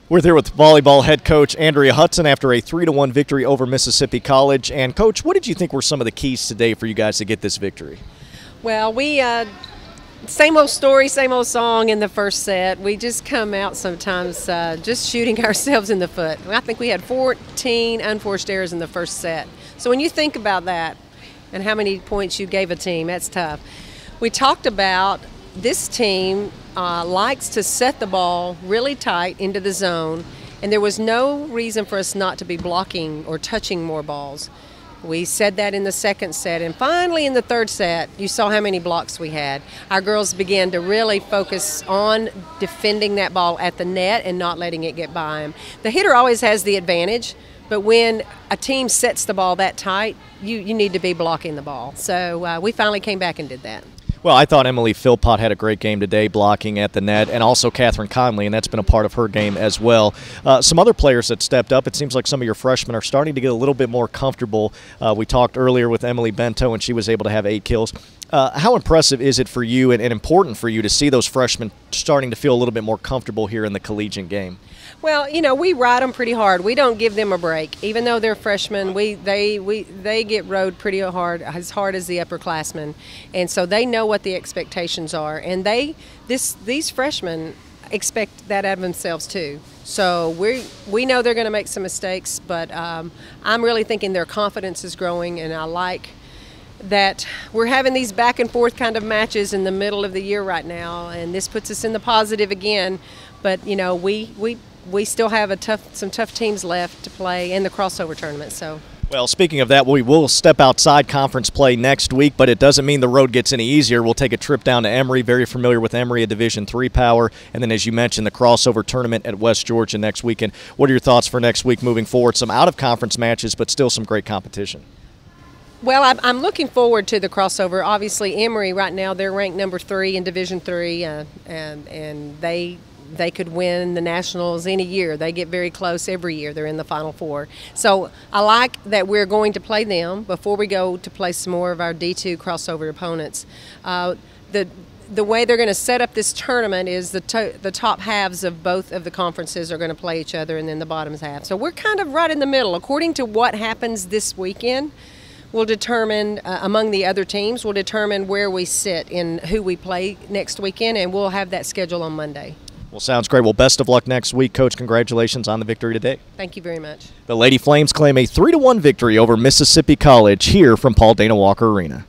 We're there with volleyball head coach Andrea Hudson after a 3-1 victory over Mississippi College. And, Coach, what did you think were some of the keys today for you guys to get this victory? Well, we same old story, same old song in the first set. We just come out sometimes just shooting ourselves in the foot. I think we had 14 unforced errors in the first set. So when you think about that and how many points you gave a team, that's tough. We talked about this team likes to set the ball really tight into the zone, and there was no reason for us not to be blocking or touching more balls. We said that in the second set, and finally in the third set, you saw how many blocks we had. Our girls began to really focus on defending that ball at the net and not letting it get by them. The hitter always has the advantage, but when a team sets the ball that tight, you need to be blocking the ball. So we finally came back and did that. Well, I thought Emily Philpott had a great game today blocking at the net, and also Catherine Conley, and that's been a part of her game as well. Some other players that stepped up, it seems like some of your freshmen are starting to get a little bit more comfortable. We talked earlier with Emily Bento, and she was able to have 8 kills. How impressive is it for you and important for you to see those freshmen starting to feel a little bit more comfortable here in the collegiate game? Well, you know, we ride them pretty hard. We don't give them a break. Even though they're freshmen, they get rode pretty hard as the upperclassmen. And so they know what the expectations are. And these freshmen expect that out of themselves too. So we know they're going to make some mistakes, but I'm really thinking their confidence is growing, and I like that we're having these back and forth kind of matches in the middle of the year right now, and this puts us in the positive again. But you know, we still have some tough teams left to play in the crossover tournament. So. Well, speaking of that, we will step outside conference play next week, but it doesn't mean the road gets any easier. We'll take a trip down to Emory, very familiar with Emory, a Division III power, and then, as you mentioned, the crossover tournament at West Georgia next weekend. What are your thoughts for next week moving forward? Some out-of-conference matches, but still some great competition. Well, I'm looking forward to the crossover. Obviously, Emory right now, they're ranked number 3 in Division III, and they could win the Nationals any year. They get very close every year. They're in the Final Four. So I like that we're going to play them before we go to play some more of our D2 crossover opponents. The way they're going to set up this tournament is the top halves of both of the conferences are going to play each other, and then the bottoms half. So we're kind of right in the middle. According to what happens this weekend, will determine, among the other teams, will determine where we sit and who we play next weekend, and we'll have that schedule on Monday. Well, sounds great. Well, best of luck next week, Coach. Congratulations on the victory today. Thank you very much. The Lady Flames claim a 3-1 victory over Mississippi College here from Paul Dana Walker Arena.